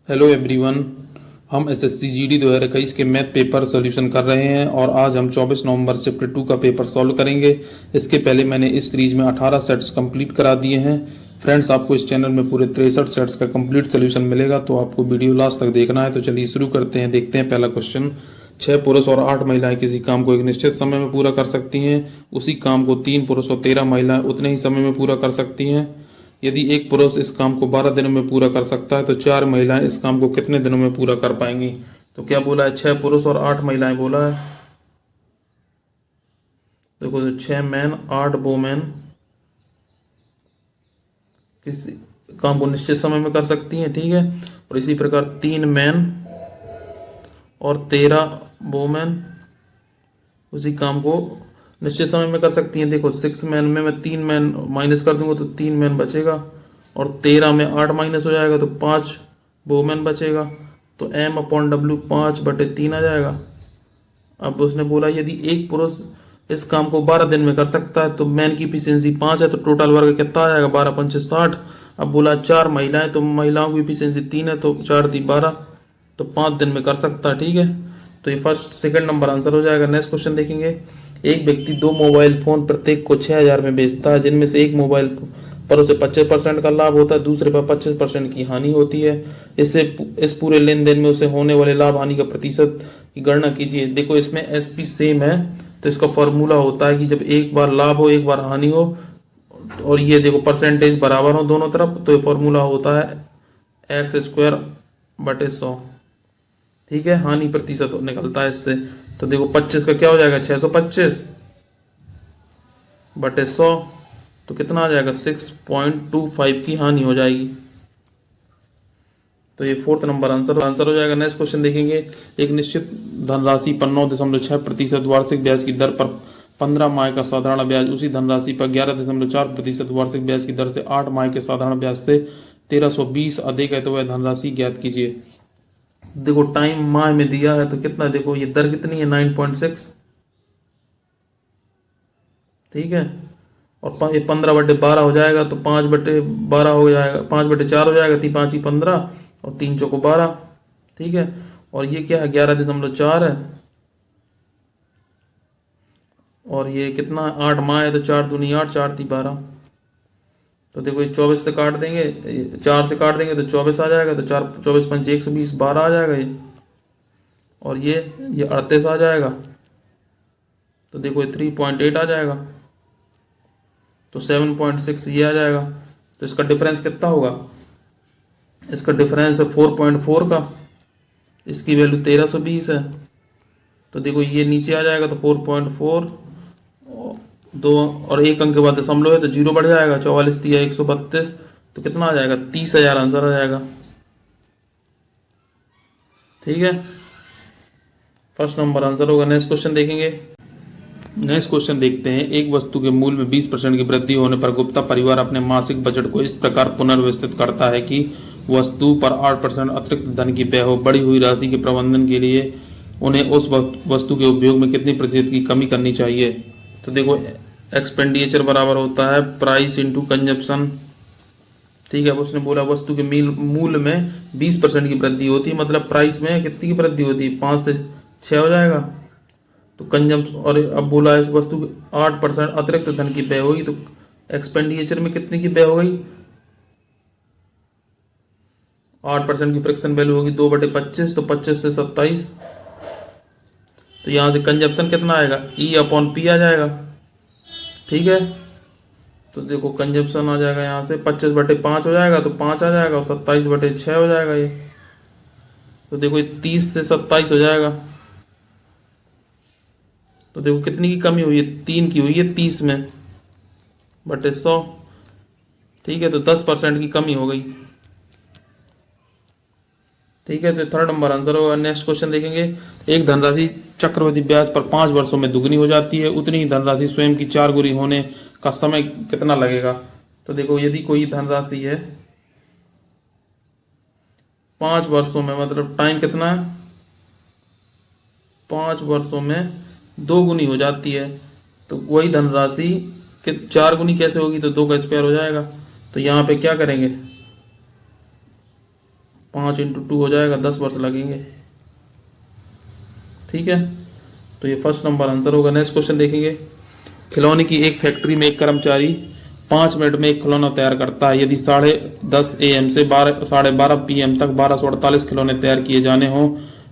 Hello everyone. हम SSC GD 2021 के math paper solution कर रहे हैं और आज हम 24 नवंबर शिफ्ट 2 का पेपर सॉल्व करेंगे। इसके पहले मैंने इस सीरीज में 18 सेट्स कंप्लीट करा दिए हैं। फ्रेंड्स, आपको इस चैनल में पूरे 63 सेट्स का कंप्लीट सॉल्यूशन मिलेगा, तो आपको वीडियो लास्ट तक देखना है। तो चलिए शुरू करते हैं। देखते हैं पहला क्वेश्चन। 6 पुरुष और 8 महिलाएं किसी काम को एक निश्चित समय में पूरा कर सकती हैं। उसी काम को 3 पुरुष और 13 महिलाएं उतने ही समय में पूरा कर सकती हैं। यदि एक पुरुष इस काम को 12 दिनों में पूरा कर सकता है तो 4 महिलाएं इस काम को कितने दिनों में पूरा कर पाएंगी। तो क्या बोला है? 6 पुरुष और 8 महिलाएं बोला है। देखो, 6 मैन 8 वोमेन किसी काम को निश्चित समय में कर सकती हैं, ठीक है। और इसी प्रकार 3 मैन और 13 वोमेन उसी काम को निश्चित समय में कर सकती हैं। देखो, 6 मैन में मैं 3 मैन माइनस कर दूंगा तो 3 मैन बचेगा, और 13 में 8 माइनस हो जाएगा तो 5 वोमेन बचेगा। तो M/W 5/3 आ जाएगा। अब उसने बोला यदि एक पुरुष इस काम को 12 दिन में कर सकता है तो मैन की इफिशियंसी 5 है, तो टोटल वर्क कितना आ जाएगा? 12 पंचे 60। अब बोला 4 महिलाएं, तो महिलाओं की इफिशियंसी 3 है, तो 4 × 12, तो 5 दिन में कर सकता है, ठीक है। तो ये फर्स्ट सेकंड नंबर आंसर हो जाएगा। नेक्स्ट क्वेश्चन देखेंगे। एक व्यक्ति 2 मोबाइल फोन प्रत्येक को 6000 में बेचता है, जिनमें से एक मोबाइल पर उसे 25% का लाभ होता है, दूसरे पर 25% की हानि होती है। इससे इस पूरे लेन देन में उसे होने वाले लाभ हानि का प्रतिशत की गणना कीजिए। देखो, इसमें एसपी सेम है, तो इसका फॉर्मूला होता है कि जब एक बार लाभ हो एक बार हानि हो, और ये देखो परसेंटेज बराबर हो दोनों तरफ, तो ये फॉर्मूला होता है x²/100, ठीक है। हानि प्रतिशत निकलता है इससे। तो देखो 25 का क्या हो जाएगा? 625/100, तो कितना आ जाएगा? 6.25 की हानि हो जाएगी। तो ये फोर्थ नंबर आंसर हो जाएगा। नेक्स्ट क्वेश्चन देखेंगे। एक निश्चित धनराशि पर 9.6% वार्षिक ब्याज की दर पर 15 माह का साधारण ब्याज उसी धनराशि पर 11.4% वार्षिक ब्याज की दर से 8 माह के साधारण ब्याज से 1320 अधिक है, तो वह धनराशि ज्ञात कीजिए। देखो, टाइम माह में दिया है तो कितना, देखो ये दर कितनी है? 9.6, ठीक है। और ये 15/12 हो जाएगा, तो 5/12 हो जाएगा, 5/4 हो जाएगा, 5 ही 15 और 3 चौको 12, ठीक है। और ये क्या है? 11.4 है, और ये कितना? 8 माह है, तो 4 दूनी 8, 4 × 12। तो देखो ये 24 से काट देंगे, 4 से काट देंगे तो 24 आ जाएगा, तो 4 24 पंचे 120, 12 आ जाएगा ये। और ये 38 आ जाएगा, तो देखो ये 3.8 आ जाएगा, तो 7.6 ये आ जाएगा। तो इसका डिफरेंस कितना होगा? इसका डिफरेंस है 4.4 का, इसकी वैल्यू 1320 है। तो देखो ये नीचे आ जाएगा, तो 4.4 2 और 1 अंक के बाद दशमलव है, तो 0 बढ़ जाएगा, 44 × 132, तो कितना आ जाएगा? 30,000 आंसर आ जाएगा, ठीक है। फर्स्ट नंबर आंसर होगा। नेक्स्ट क्वेश्चन देखेंगे। नेक्स्ट क्वेश्चन देखते हैं। एक वस्तु के मूल्य में 20% की वृद्धि होने पर गुप्ता परिवार अपने मासिक बजट को इस प्रकार पुनर्व्यवस्थित करता है कि वस्तु पर 8% अतिरिक्त धन की व्यय हो। बढ़ी हुई राशि के प्रबंधन के लिए उन्हें उस वस्तु के उपयोग में कितनी प्रतिशत की कमी करनी चाहिए। तो देखो, एक्सपेंडिचर बराबर होता है प्राइस इंटू कंजप्शन, ठीक है। अब उसने बोला वस्तु के मूल्य में 20% की वृद्धि होती है, मतलब प्राइस में कितनी की वृद्धि होती है? 5 से 6 हो जाएगा, तो कंजम्पशन। और अब बोला है इस वस्तु की 8% अतिरिक्त धन की व्यय होगी, तो एक्सपेंडिचर में कितनी की व्यय हो गई? 8% की फ्रिक्शन वैल्यू होगी 2/25, तो 25 से 27, तो यहां से कंजप्शन कितना आएगा? E/P आ जाएगा, ठीक है। तो देखो कंजप्शन आ जाएगा यहाँ से 25/5 हो जाएगा, तो 5 आ जाएगा, और 27/6 हो जाएगा ये। तो देखो ये 30 से 27 हो जाएगा, तो देखो कितनी की कमी हुई है? 3 की हुई है 30 में बटे 100, ठीक है। तो 10% की कमी हो गई, ठीक है। तो थर्ड नंबर आंसर होगा। नेक्स्ट क्वेश्चन देखेंगे। एक धनराशि चक्रवृद्धि ब्याज पर 5 वर्षों में दुगनी हो जाती है, उतनी ही धनराशि स्वयं की 4 गुनी होने का समय कितना लगेगा। तो देखो, यदि कोई धनराशि है 5 वर्षों में, मतलब टाइम कितना है? 5 वर्षों में 2 गुनी हो जाती है, तो वही धनराशि कि 4 गुनी कैसे होगी? तो 2 का स्क्वायर हो जाएगा। तो यहाँ पे क्या करेंगे? 5 इंटू 2 हो जाएगा, 10 वर्ष लगेंगे। ठीक है, तो ये फर्स्ट नंबर आंसर होगा। नेक्स्ट क्वेश्चन देखेंगे। खिलौने की एक फैक्ट्री में एक कर्मचारी 5 मिनट में एक खिलौना तैयार करता है। यदि 10:30 AM से 12:30 PM तक 1248 खिलौने तैयार किए जाने हों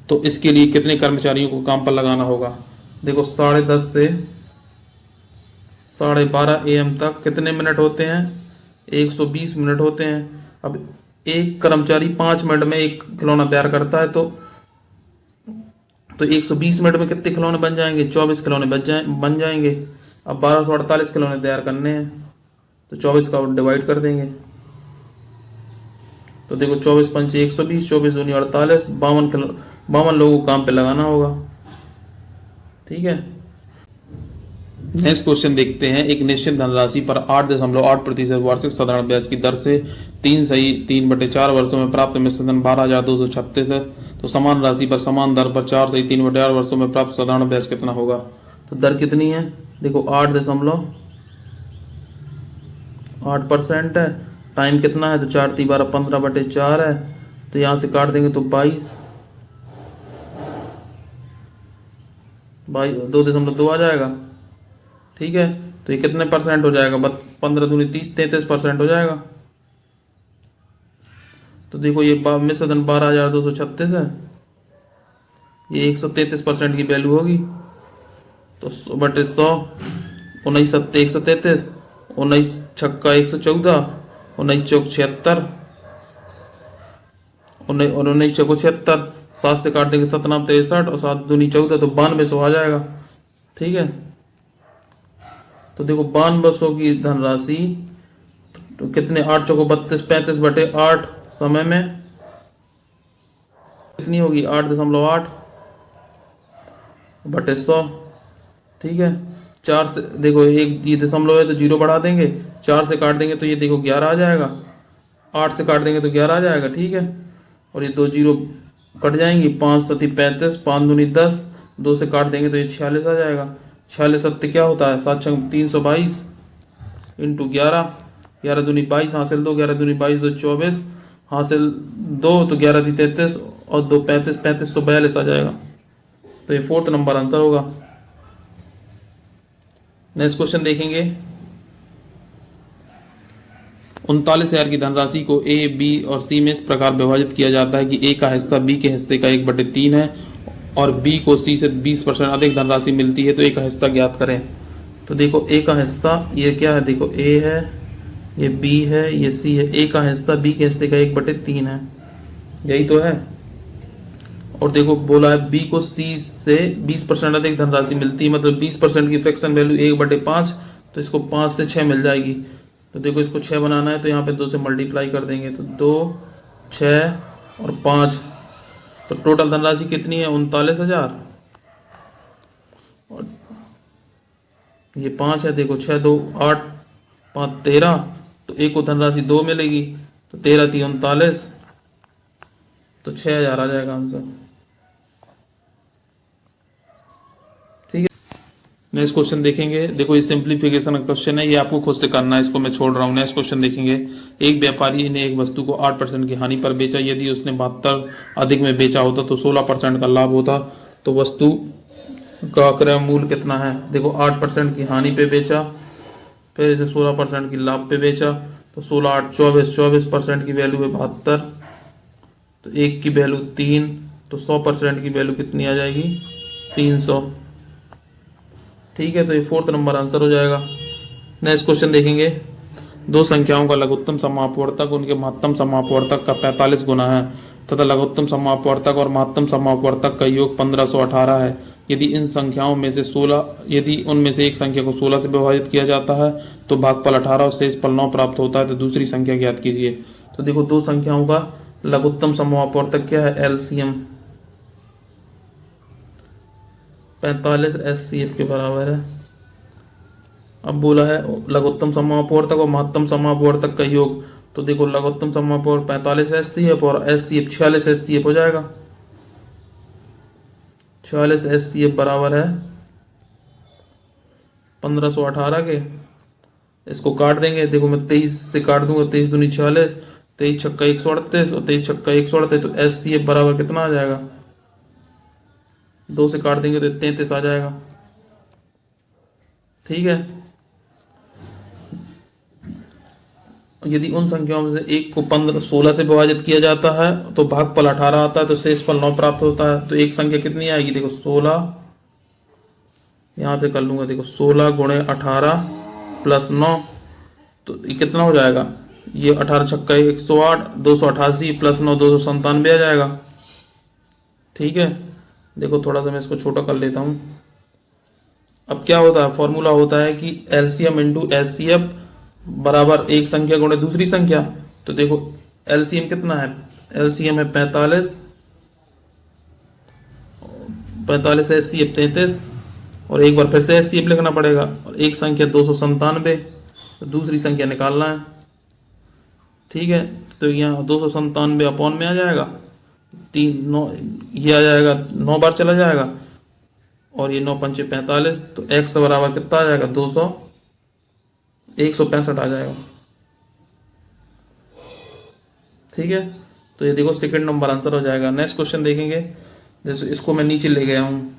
तो इसके लिए कितने कर्मचारियों को काम पर लगाना होगा। देखो 10:30 से 12:30 AM तक कितने मिनट होते हैं, 120 मिनट होते हैं। अब एक कर्मचारी 5 मिनट में एक खिलौना तैयार करता है तो 120 मिनट में कितने खिलौने बन जाएंगे, 24 खिलौने बन जाएंगे। अब 1248 खिलौने तैयार करने हैं तो 24 का डिवाइड कर देंगे। तो देखो 24 पंचे 120, 24 दूनी 48, 52 लोगों को काम पे लगाना होगा। ठीक है, नेक्स्ट क्वेश्चन देखते हैं। एक निश्चित धनराशि पर 8.8% वार्षिक साधारण ब्याज की दर से 3/4 वर्षों में प्राप्त मिश्र धन 12,236 है। तो समान राशि पर समान दर पर 4/3 वर्षों में प्राप्त साधारण ब्याज कितना होगा। तो दर कितनी है, देखो 8.8% है, टाइम कितना है तो 4×3=12, 15/4 है। तो यहाँ से काट देंगे तो 2.2 आ जाएगा। ठीक है, तो ये कितने परसेंट हो जाएगा, 15 दूनी 30, 33% हो जाएगा। तो देखो ये मिश्र धन 12,236 है, ये 133% की वैल्यू होगी। तो 100/100, 19 133, 19 छक्का 114, 19 चौक 76, 19 चौको 76, 7 से काट देंगे 7×9 63 और 7 दूनी 14, तो 9200 आ जाएगा। ठीक है, तो देखो 9200 की धनराशि तो कितने, 8 चौको 32, 35/8 समय में कितनी होगी, 8.8/100। ठीक है, 4 से देखो एक ये दशमलव है तो 0 बढ़ा देंगे, 4 से काट देंगे तो ये देखो 11 आ जाएगा, 8 से काट देंगे तो 11 आ जाएगा। ठीक है, और ये 2 0 कट जाएंगी, 5×7 35, 5 दूनी 10, 2 से काट देंगे तो ये 46 आ जाएगा। 46 सत्य क्या होता है, 7×6 322 इंटू 11, 11 दूनी 22 हासिल 2, 11 दूनी 22 2 24 हासिल 2, तो 11 × 33 और 2 35, 35 तो 42 आ जाएगा। तो ये फोर्थ नंबर आंसर होगा। नेक्स्ट क्वेश्चन देखेंगे। 39,000 की धनराशि को A, B और C में इस प्रकार विभाजित किया जाता है कि A का हिस्सा B के हिस्से का 1/3 है और B को C से 20% अधिक धनराशि मिलती है, तो A का हिस्सा ज्ञात करें। तो देखो A का हिस्सा ये क्या है, देखो A है, ये B है, ये C है। A का हिस्सा B के हिस्से का 1/3 है, यही तो है। और देखो बोला है B को C से 20% अधिक धनराशि मिलती है, मतलब 20% की फ्रैक्शन वैल्यू 1/5, तो इसको 5 से 6 मिल जाएगी। तो देखो इसको 6 बनाना है तो यहाँ पे 2 से मल्टीप्लाई कर देंगे, तो 2, 6 और 5, तो टोटल धनराशि कितनी है, 39,000। और ये 5 है, देखो 6 2 8 5 13, तो एक को धनराशि 2 मिलेगी, तो 13 3 39, तो 6,000 आ जाएगा आंसर। ठीक है, नेक्स्ट क्वेश्चन देखेंगे। देखो ये सिंप्लीफिकेशन का क्वेश्चन है, ये आपको खुद से करना है, इसको मैं छोड़ रहा हूँ। नेक्स्ट क्वेश्चन देखेंगे। एक व्यापारी ने एक वस्तु को 8% की हानि पर बेचा। यदि उसने 72 अधिक में बेचा होता तो 16% का लाभ होता। तो वस्तु का क्रय मूल्य कितना है, देखो 8% की हानि पे बेचा, फिर इसे 16% की लाभ पे बेचा, तो 16 8 24, 24% की वैल्यू है 72, तो 1 की वैल्यू 3, तो 100% की वैल्यू कितनी आ जाएगी, 300। ठीक है, तो ये फोर्थ नंबर आंसर हो जाएगा। नेक्स्ट क्वेश्चन देखेंगे। दो संख्याओं का लघुत्तम समापवर्तक उनके महत्तम समापवर्तक का 45 गुना है तथा लघुत्तम समापवर्तक और महत्तम समापवर्तक का योग 1518 है। यदि उनमें से एक संख्या को 16 से विभाजित किया जाता है तो भागफल 18 और शेषफल 9 प्राप्त होता है। तो दूसरी संख्या ज्ञात कीजिए। तो देखो दो संख्याओं का लघुत्तम समापवर्तक क्या है, एलसीएम 45 एचसीएफ के बराबर है। अब बोला है लघुत्तम समापवर्तक और महत्तम समापवर्तक का योग, तो देखो लघुत्तम समापवर्तक 45 एचसीएफ और एचसीएफ 46 एचसीएफ हो जाएगा। 46 एचसीएफ बराबर है 1518 के। इसको काट देंगे, देखो मैं 23 से काट दूंगा, 23 दूनी 46, 23 छक्का 138 और 23 छक्का 138, तो HCF बराबर कितना आ जाएगा? 2 से काट देंगे तो 33 आ जाएगा। ठीक है। यदि उन संख्याओं में से एक को 16 से विभाजित किया जाता है तो भागफल 18 आता है, तो शेषफल 9 प्राप्त होता है। तो एक संख्या कितनी आएगी? देखो 16, यहाँ पे कर लूंगा, देखो 16 गुणे 18 प्लस 9, तो ये कितना हो जाएगा? ये 18 छक्का 108, 288 प्लस 9 297 आ जाएगा। ठीक है। देखो थोड़ा सा मैं इसको छोटा कर लेता हूँ। अब क्या होता है, फॉर्मूला होता है कि LCM इंटू HCF बराबर एक संख्या गुणे दूसरी संख्या। तो देखो LCM कितना है? LCM है 45, 45 HCF 33, और एक बार फिर से HCF लिखना पड़ेगा, और एक संख्या 297, तो दूसरी संख्या निकालना है। ठीक है। तो यहाँ 297 अपॉन में आ जाएगा 9, ये आ जाएगा 9 बार चला जाएगा, और ये 9 पंचे 45, तो x बराबर कितना आ जाएगा? 165 आ जाएगा। ठीक है। तो ये देखो सेकंड नंबर आंसर हो जाएगा। नेक्स्ट क्वेश्चन देखेंगे, जैसे इसको मैं नीचे ले गया हूँ।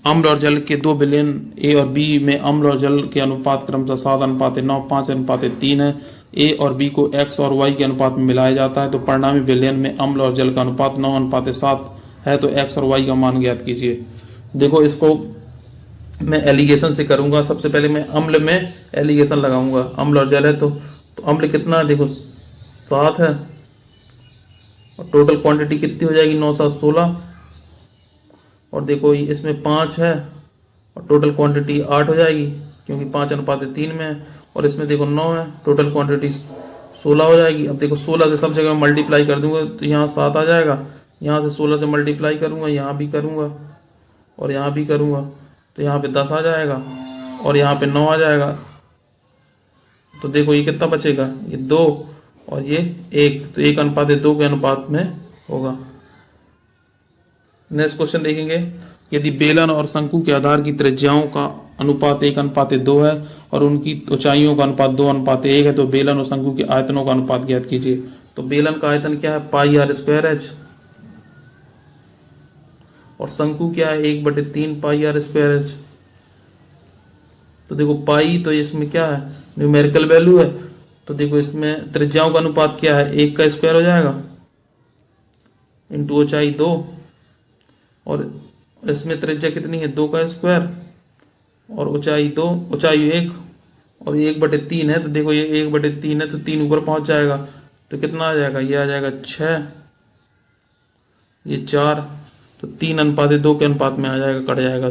अम्ल और जल के 2 विलयन A और B में अम्ल और जल के अनुपात क्रमशः 7:9, 5:3 है। A और B को X और Y के अनुपात में मिलाया जाता है, तो परिणामी विलयन में अम्ल और जल का अनुपात 9:7 है, तो X और Y का मान ज्ञात कीजिए। देखो इसको मैं एलिगेशन से करूंगा। सबसे पहले मैं अम्ल में एलिगेशन लगाऊंगा। अम्ल और जल है, तो अम्ल कितना है? देखो 7 है, और टोटल क्वांटिटी कितनी हो जाएगी? 9 7 16, और देखो इसमें 5 है, और टोटल क्वांटिटी 8 हो जाएगी, क्योंकि 5:3 में है। और इसमें देखो 9 है, टोटल क्वांटिटी 16 हो जाएगी। अब देखो 16 से सब जगह मल्टीप्लाई कर दूंगा तो यहाँ 7 आ जाएगा। यहाँ से 16 से मल्टीप्लाई करूंगा, यहाँ भी करूंगा और यहाँ भी करूंगा, तो यहाँ पे 10 आ जाएगा, और यहाँ पे 9 आ जाएगा। तो देखो ये कितना बचेगा? ये 2 और ये 1, तो 1:2 के अनुपात में होगा। नेक्स्ट क्वेश्चन देखेंगे, यदि बेलन और शंकु के आधार की त्रिज्याओं का अनुपात 1:2 है और उनकी ऊंचाइयों का अनुपात 2:1 है, तो बेलन और शंकु के आयतनों का अनुपात ज्ञात कीजिए। तो बेलन का आयतन क्या है? πr²h, और शंकु क्या है? 1/3 πr²h। तो देखो पाई, तो इसमें क्या है? न्यूमेरिकल वैल्यू है, तो देखो इसमें त्रिज्याओं का अनुपात क्या है? 1 का स्क्वायर हो जाएगा इंटू ऊंचाई 2, और इसमें त्रिज्या कितनी है? 2 का स्क्वायर, और ऊंचाई 2, ऊंचाई 1, और 1/3 है, तो देखो ये 1/3 है, तो 3 ऊपर पहुंच जाएगा, तो कितना आ जाएगा? ये आ जाएगा 6, ये 4, तो 3:2 के अनुपात में आ जाएगा, कट जाएगा।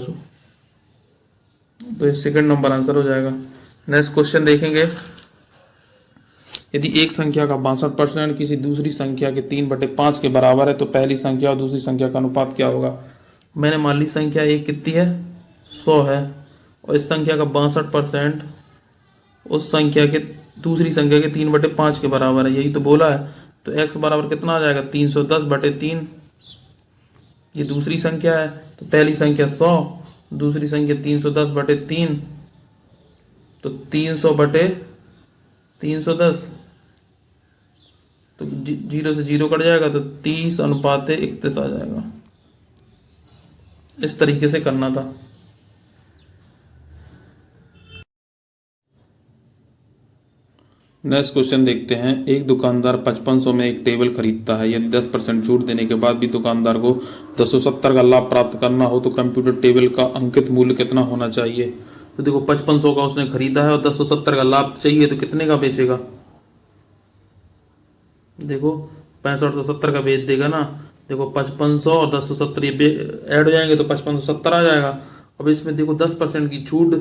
तो ये सेकंड नंबर आंसर हो जाएगा। नेक्स्ट क्वेश्चन देखेंगे, यदि एक संख्या का 62% किसी दूसरी संख्या के 3/5 के बराबर है, तो पहली संख्या और दूसरी संख्या का अनुपात क्या होगा? मैंने मान ली संख्या एक कितनी है? 100 है, और इस संख्या का 62% उस संख्या के दूसरी संख्या के 3/5 के बराबर है, यही तो बोला है। तो x बराबर कितना आ जाएगा? 310/3। ये दूसरी संख्या है, तो पहली संख्या 100, दूसरी संख्या 310/3, तो 300/310, तो 0 से 0 कट जाएगा, तो 30:31 आ जाएगा। इस तरीके से करना था। नेक्स्ट क्वेश्चन देखते हैं, एक दुकानदार 5500 में एक टेबल खरीदता है। यदि 10% छूट देने के बाद भी दुकानदार को 1070 का लाभ प्राप्त करना हो, तो कंप्यूटर टेबल का अंकित मूल्य कितना होना चाहिए? तो देखो 5500 का उसने खरीदा है और 1070 का लाभ चाहिए, तो कितने का बेचेगा? देखो 6570 का बेच देगा ना। देखो 5500 और 1070 ये ऐड हो जाएंगे, तो 5570 आ जाएगा। अब इसमें देखो 10% की छूट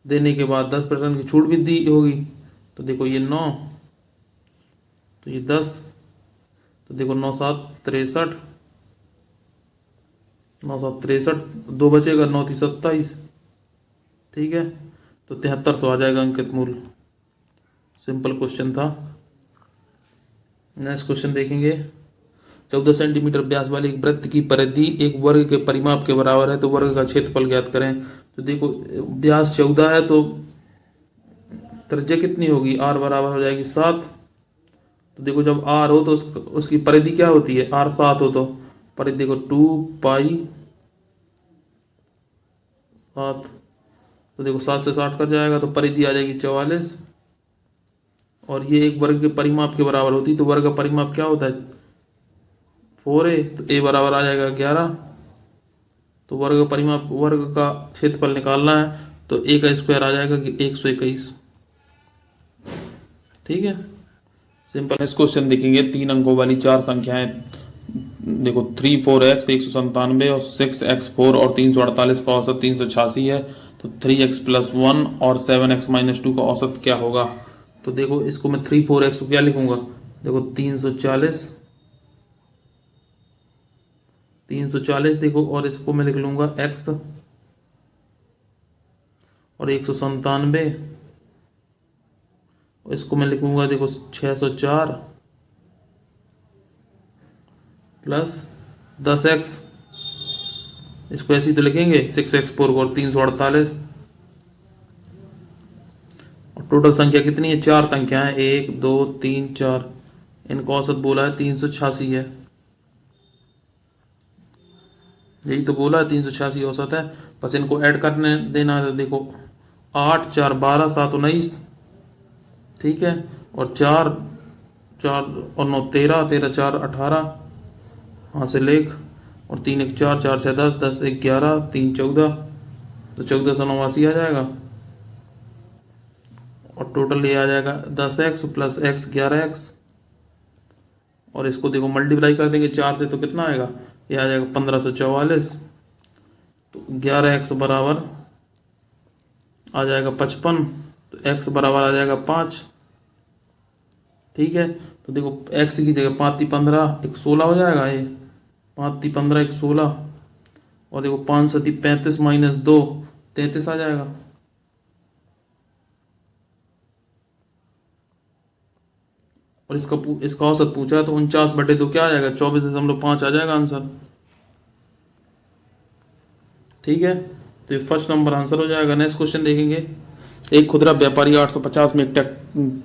देने के बाद 10% की छूट भी दी होगी, तो देखो ये 9, तो ये 10, तो देखो 9 7 63, 9 7 63, 2 बचेगा, 9 3 27। ठीक है, तो 7300 आ जाएगा अंकित मूल्य। सिंपल क्वेश्चन था। नेक्स्ट क्वेश्चन देखेंगे, 14 सेंटीमीटर व्यास वाली एक वृत्त की परिधि एक वर्ग के परिमाप के बराबर है, तो वर्ग का क्षेत्रफल ज्ञात करें। तो देखो व्यास 14 है, तो त्रिज्या कितनी होगी? r बराबर हो जाएगी 7, तो देखो जब आर हो तो उसकी परिधि क्या होती है, आर 7 हो तो परिधि देखो 2 पाई 7, तो देखो 7 से 60 कट जाएगा तो परिधि आ जाएगी 44, और ये एक वर्ग के परिमाप के बराबर होती है, तो वर्ग का परिमाप क्या होता है 4a, तो a बराबर आ जाएगा 11। तो वर्ग का परिमाप, वर्ग का क्षेत्रफल निकालना है तो a का स्क्वायर आ जाएगा कि 121। ठीक है, सिंपल। इस क्वेश्चन देखेंगे 3 अंकों वाली 4 संख्याएं, देखो 3 4x 197 और 6x4 और 348 का औसत 386 है, तो 3x+1 और 7x-2 का औसत क्या होगा। तो देखो इसको मैं 3 4x को क्या लिखूंगा, देखो 340 देखो, और इसको मैं लिख लूंगा x, और 197, इसको मैं लिखूंगा देखो 604 प्लस 10x, इसको ऐसे ही तो लिखेंगे 6x4 और 348, और टोटल संख्या कितनी है, 4 संख्या है, 1 2 3 4, इनका औसत बोला है 386 है, यही तो बोला है 386 औसत है। बस इनको ऐड करने देना है, तो देखो 8 4 12 7 19, ठीक है, और 4 4 और 9 13 13 4 18, हाँ से लेख, और 3 1 4 4 6 10 10 1 11 3 14, तो 1489 आ जाएगा, और टोटल ये आ जाएगा 10x प्लस x 11x, और इसको देखो मल्टीप्लाई कर देंगे 4 से तो कितना आएगा, ये आ जाएगा 1544, तो 11x बराबर आ जाएगा 55, तो x बराबर आ जाएगा 5। ठीक है, तो देखो x की जगह 5 3 15 1 16 हो जाएगा, ये 5 3 15 1 16, और देखो 5 7 35 माइनस 2 33 आ जाएगा। और इसका औसत पूछा है तो 49/2 क्या आ जाएगा, 24.5 आ जाएगा आंसर। ठीक है, तो ये फर्स्ट नंबर आंसर हो जाएगा। नेक्स्ट क्वेश्चन देखेंगे, एक खुदरा व्यापारी 850 में एक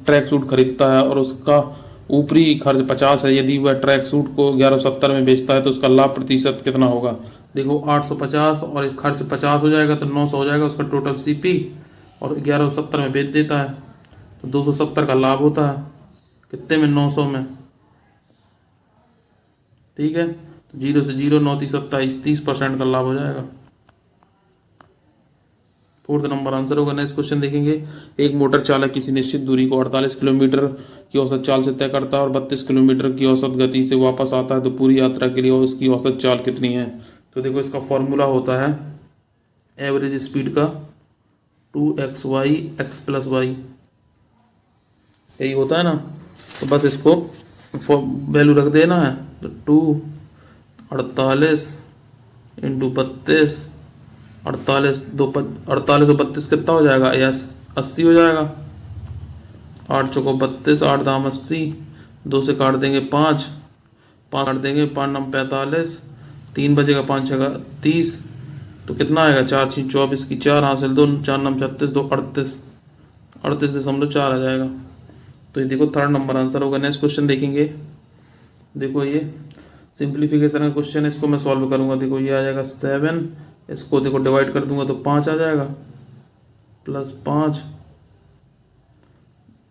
ट्रैक सूट खरीदता है और उसका ऊपरी खर्च 50 है। यदि वह ट्रैक सूट को 1170 में बेचता है तो उसका लाभ प्रतिशत कितना होगा। देखो 850 और एक खर्च 50 हो जाएगा तो 900 हो जाएगा उसका टोटल सीपी, और 1170 में बेच देता है तो 270 का लाभ होता है, कितने में 900 में। ठीक है, तो 0 से 0 9 3 27 30% का लाभ हो जाएगा। फोर्थ नंबर आंसर होगा। नेक्स्ट क्वेश्चन देखेंगे, एक मोटर चालक किसी निश्चित दूरी को 48 किलोमीटर की औसत चाल से तय करता है और 32 किलोमीटर की औसत गति से वापस आता है, तो पूरी यात्रा के लिए उसकी औसत चाल कितनी है। तो देखो इसका फॉर्मूला होता है एवरेज स्पीड का 2xy x प्लस वाई, यही होता है ना। तो बस इसको वैल्यू रख देना है, तो 2 48 इंटू 32, 48 और 32 कितना हो जाएगा, या 80 हो जाएगा। 8 चौको 32, 8 दाम 80, 2 से काट देंगे 5 काट देंगे, 5 नम 45, 3 बचेगा, 5 छः 30, तो कितना आएगा, 4 6 24 की 4 हासिल 2, 4 नम 36, 2 38.4 आ जाएगा। तो ये देखो थर्ड नंबर आंसर होगा। नेक्स्ट क्वेश्चन देखेंगे, देखो ये सिंप्लीफिकेशन का क्वेश्चन है, इसको मैं सॉल्व करूंगा। देखो ये आ जाएगा 7, इसको देखो डिवाइड कर दूंगा तो 5 आ जाएगा, प्लस 5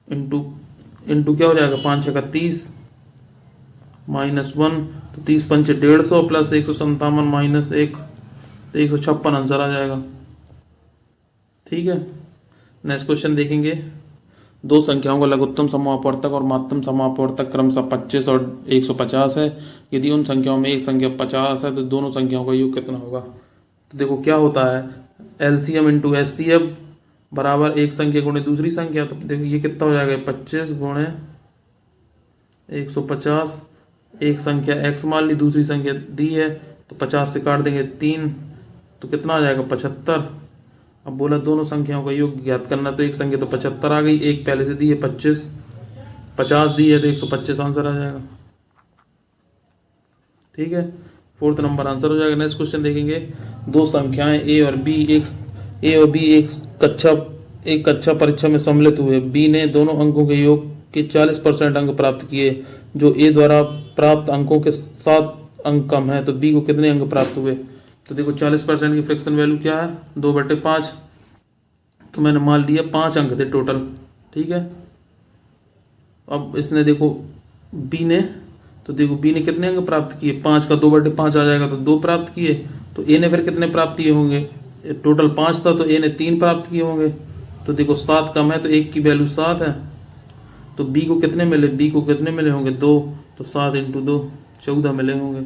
इंटू क्या हो जाएगा, 5 6 30 माइनस 1, तो 30 पंचे 150 प्लस 157 माइनस 1, तो 156 आंसर आ जाएगा। ठीक है, नेक्स्ट क्वेश्चन देखेंगे, दो संख्याओं का लघुत्तम समापवर्तक और महत्तम समापवर्तक क्रमशः 25 और 150 है। यदि उन संख्याओं में एक संख्या 50 है तो दोनों संख्याओं का योग कितना होगा। तो देखो क्या होता है, एलसीएम इंटू एचसीएफ बराबर एक संख्या गुणे दूसरी संख्या। तो देखो ये कितना हो जाएगा, 25 गुणे 150, एक संख्या x मान ली, दूसरी संख्या दी है, तो 50 से काट देंगे 3, तो कितना आ जाएगा 75। अब बोला दोनों संख्याओं का योग ज्ञात करना, तो एक संख्या तो 75 आ गई, एक पहले से दी है 25, 50 दी है तो 125 आंसर आ जाएगा। ठीक है, फोर्थ नंबर आंसर हो जाएगा। नेक्स्ट क्वेश्चन देखेंगे, दो संख्याएं ए और बी एक कक्षा परीक्षा में सम्मिलित हुए। बी ने दोनों अंकों के योग के 40% अंक प्राप्त किए। जो ए द्वारा प्राप्त अंकों के 7 अंक कम है तो बी को कितने अंक प्राप्त हुए। तो देखो 40% की फ्रैक्शन वैल्यू क्या है, 2/5। तो मैंने मान लिया 5 अंक थे टोटल, ठीक है। अब इसने देखो बी ने, तो देखो बी ने कितने अंक प्राप्त किए, 5 का 2/5 आ जाएगा तो 2 प्राप्त किए। तो ए ने फिर कितने प्राप्त किए होंगे, टोटल 5 था तो ए ने 3 प्राप्त किए होंगे। तो देखो 7 कम है तो 1 की वैल्यू 7 है। तो बी को कितने मिले, बी को कितने मिले होंगे 2, तो 7 × 2 14 मिले होंगे।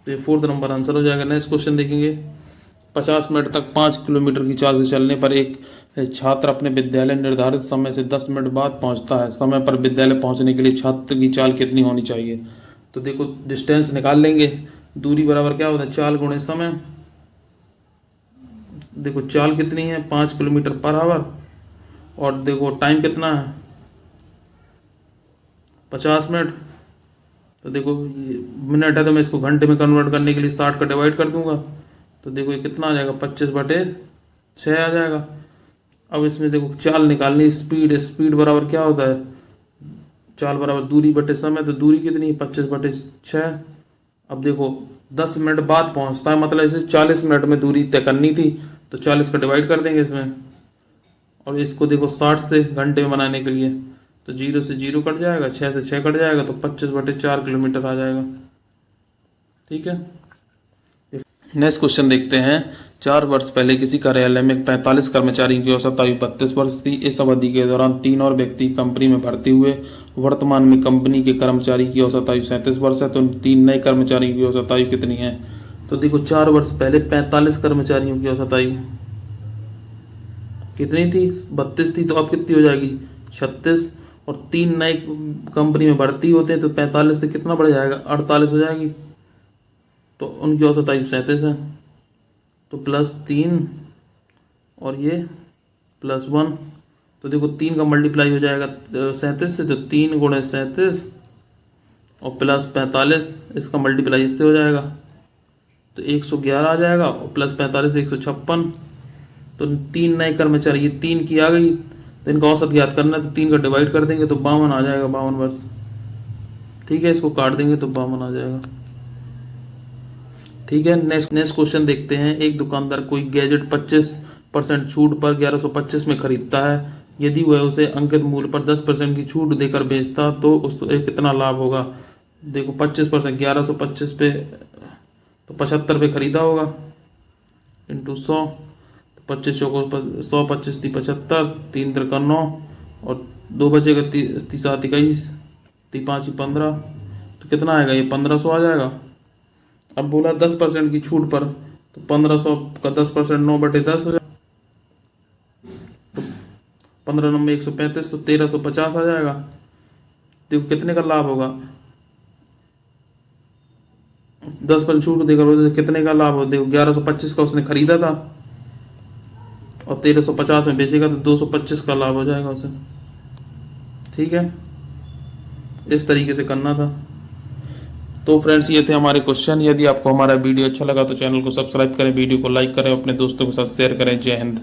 तो ये 4th नंबर आंसर हो जाएगा। नेक्स्ट क्वेश्चन देखेंगे। 50 मिनट तक 5 किलोमीटर की चाल से चलने पर एक छात्र अपने विद्यालय निर्धारित समय से 10 मिनट बाद पहुंचता है। समय पर विद्यालय पहुंचने के लिए छात्र की चाल कितनी होनी चाहिए। तो देखो डिस्टेंस निकाल लेंगे, दूरी बराबर क्या होता है, चाल गुणे समय। देखो चाल कितनी है, 5 किलोमीटर पर आवर, और देखो टाइम कितना है 50 मिनट। तो देखो ये मिनट है तो मैं इसको घंटे में कन्वर्ट करने के लिए 60 का डिवाइड कर दूंगा। तो देखो ये कितना आ जाएगा, 25/6 आ जाएगा। अब इसमें देखो चाल निकालनी, स्पीड, स्पीड बराबर क्या होता है, चाल बराबर दूरी बटे समय। तो दूरी कितनी है, 25/6। अब देखो 10 मिनट बाद पहुंचता है, मतलब इसे 40 मिनट में दूरी तय करनी थी, तो 40 का डिवाइड कर देंगे इसमें। और इसको देखो 60 से घंटे में बनाने के लिए, तो 0 से 0 कट जाएगा, 6 से 6 कट जाएगा, तो 25/4 किलोमीटर आ जाएगा, ठीक है। नेक्स्ट क्वेश्चन देखते हैं। 4 वर्ष पहले किसी कार्यालय में 45 कर्मचारियों की औसत आयु 32 वर्ष थी। इस अवधि के दौरान 3 और व्यक्ति कंपनी में भर्ती हुए। वर्तमान में कंपनी के कर्मचारी की औसत आयु 37 वर्ष है, तो 3 नए कर्मचारियों की औसत आयु कितनी है। तो देखो 4 वर्ष पहले 45 कर्मचारियों की औसत आयु कितनी थी, 32 थी, तो अब कितनी हो जाएगी 36। और 3 नए कंपनी में भर्ती होते हैं तो 45 से कितना बढ़ जाएगा, 48 हो जाएगी। तो उनकी औसत आयु 37 है, तो +3 और ये +1। तो देखो 3 का मल्टीप्लाई हो जाएगा 37 से, तो 3 × 37 और +45, इसका मल्टीप्लाई इससे हो जाएगा तो 111 आ जाएगा, और +45 156। तो 3 नए कर्मचारी, ये 3 की आ गई, तो इनका औसत ज्ञात करना है, तो 3 का डिवाइड कर देंगे तो 52 आ जाएगा, 52 वर्ष, ठीक है। इसको काट देंगे तो 52 आ जाएगा, ठीक है। नेक्स्ट क्वेश्चन देखते हैं। एक दुकानदार कोई गैजेट 25% छूट पर 1125 में खरीदता है। यदि वह उसे अंकित मूल्य पर 10% की छूट देकर बेचता तो उसको कितना लाभ होगा। देखो 25%, 1125 पे तो 75 पे खरीदा होगा, × 100, 25 100, 25 × 75, 3 × 9, और 2 बचेगा, 30 7 21, 5 15, तो कितना आएगा, ये 1500 आ जाएगा। अब बोला 10% की छूट पर, तो 1500 का 10% 9/10 हो जाएगा, तो 15 9 135, तो 1350 आ जाएगा। देखो कितने का लाभ होगा, 10% छूट देकर कितने का लाभ हो। देखो 1125 का उसने खरीदा था और 1350 में बेचेगा, तो 225 का लाभ हो जाएगा उसे, ठीक है। इस तरीके से करना था। तो फ्रेंड्स ये थे हमारे क्वेश्चन। यदि आपको हमारा वीडियो अच्छा लगा तो चैनल को सब्सक्राइब करें, वीडियो को लाइक करें, अपने दोस्तों के साथ शेयर करें। जय हिंद।